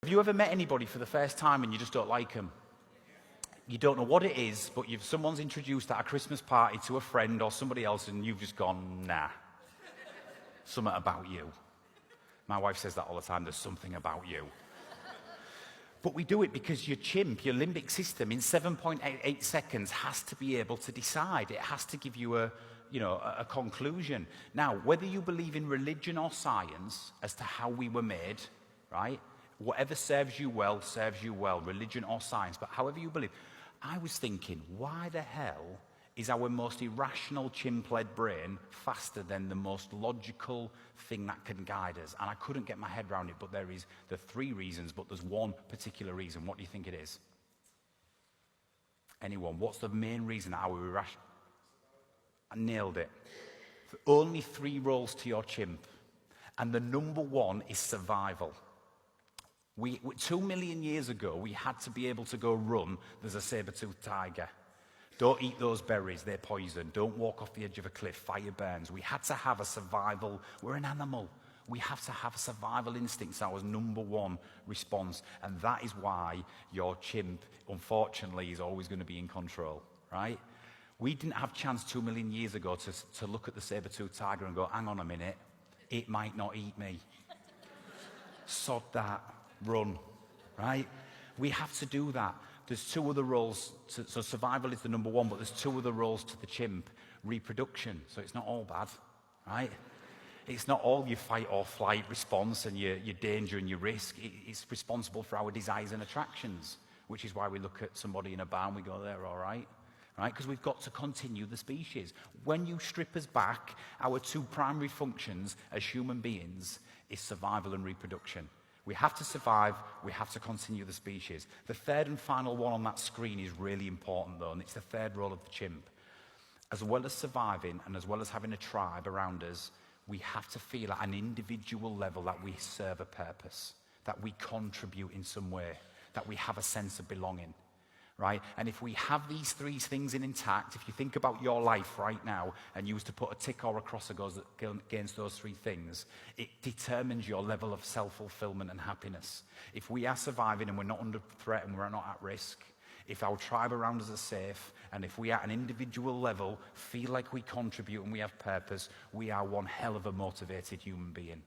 Have you ever met anybody for the first time and you just don't like them? You don't know what it is, but someone's introduced at a Christmas party to a friend or somebody else and you've just gone, nah, something about you. My wife says that all the time, there's something about you. But we do it because your chimp, your limbic system, in 7.88 seconds has to be able to decide. It has to give you a conclusion. Now, whether you believe in religion or science as to how we were made, right? Whatever serves you well, religion or science, but however you believe. I was thinking, why the hell is our most irrational chimp-led brain faster than the most logical thing that can guide us? And I couldn't get my head around it, but there are three reasons, but there's one particular reason. What do you think it is? Anyone? What's the main reason our irrational... I nailed it. Only 3 roles to your chimp. And the number one is survival. 2 million years ago, we had to be able to go run. There's a saber-toothed tiger. Don't eat those berries, they're poison. Don't walk off the edge of a cliff, fire burns. We had to have a survival. We're an animal. We have to have a survival instinct. It's our number one response. And that is why your chimp, unfortunately, is always going to be in control, right? We didn't have a chance 2 million years ago to look at the saber-toothed tiger and go, hang on a minute, it might not eat me. Sod that, run, right? We have to do that. There's 2 other roles, so survival is the number one, but there's 2 other roles to the chimp. Reproduction, so it's not all bad, right? It's not all your fight or flight response and your danger and your risk. It's responsible for our desires and attractions, which is why we look at somebody in a bar and we go, they're all right, right? Because we've got to continue the species. When you strip us back, our 2 primary functions as human beings is survival and reproduction. We have to survive, we have to continue the species. The third and final one on that screen is really important though, and it's the third role of the chimp. As well as surviving and as well as having a tribe around us, we have to feel at an individual level that we serve a purpose, that we contribute in some way, that we have a sense of belonging. Right? And if we have these 3 things intact, if you think about your life right now and you was to put a tick or a cross against those 3 things, it determines your level of self-fulfillment and happiness. If we are surviving and we're not under threat and we're not at risk, if our tribe around us are safe, and if we at an individual level feel like we contribute and we have purpose, we are one hell of a motivated human being.